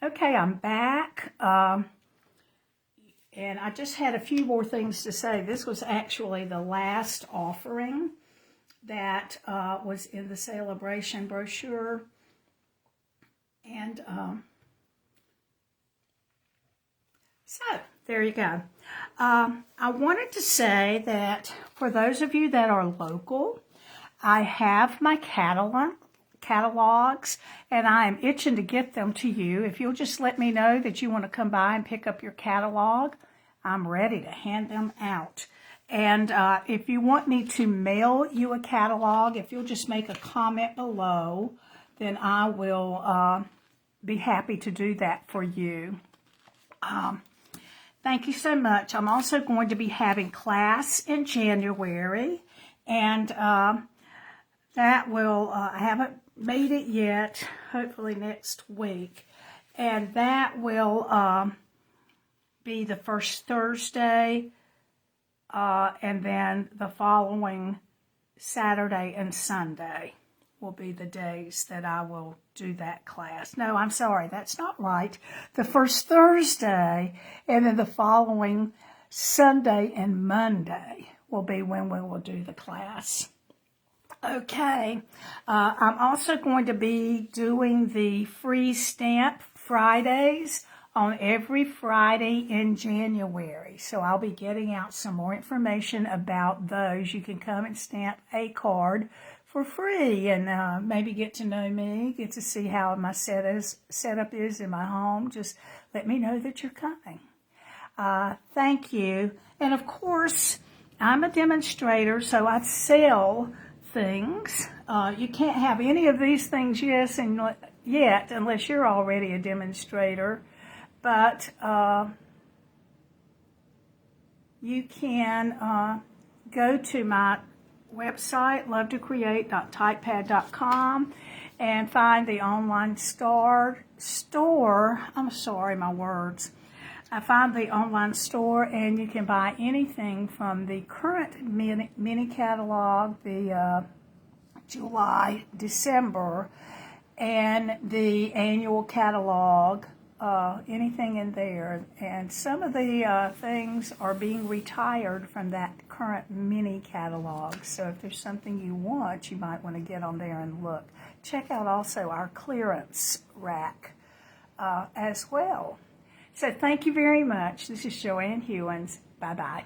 Okay, I'm back. And I just had a few more things to say. This was actually the last offering that was in the Sale-a-Bration brochure. And so, there you go. I wanted to say that for those of you that are local, I have my catalogs, and I am itching to get them to you. If you'll just let me know that you want to come by and pick up your catalog, I'm ready to hand them out. And if you want me to mail you a catalog, if you'll just make a comment below, then I will be happy to do that for you. Thank you so much. I'm also going to be having class in January, and that will, I haven't made it yet, hopefully next week, and that will be the first Thursday, and then the following Saturday and Sunday will be the days that I will do that class. No, I'm sorry, that's not right. The first Thursday and then the following Sunday and Monday will be when we will do the class. Okay, I'm also going to be doing the free stamp Fridays on every Friday in January. So I'll be getting out some more information about those. You can come and stamp a card for free and maybe get to know me, get to see how my setup is in my home. Just let me know that you're coming. Thank you. And of course, I'm a demonstrator, so I sell things. You can't have any of these things yet unless you're already a demonstrator. But you can go to my website, lovetocreate.typepad.com, and find the online store. I'm sorry, my words. I find the online store, and you can buy anything from the current mini catalog, the July, December, and the annual catalog. Anything in there, and some of the things are being retired from that current mini catalog. So if there's something you want, you might want to get on there and look. Check out also our clearance rack as well. So thank you very much. This is Joanne Hewins. Bye-bye.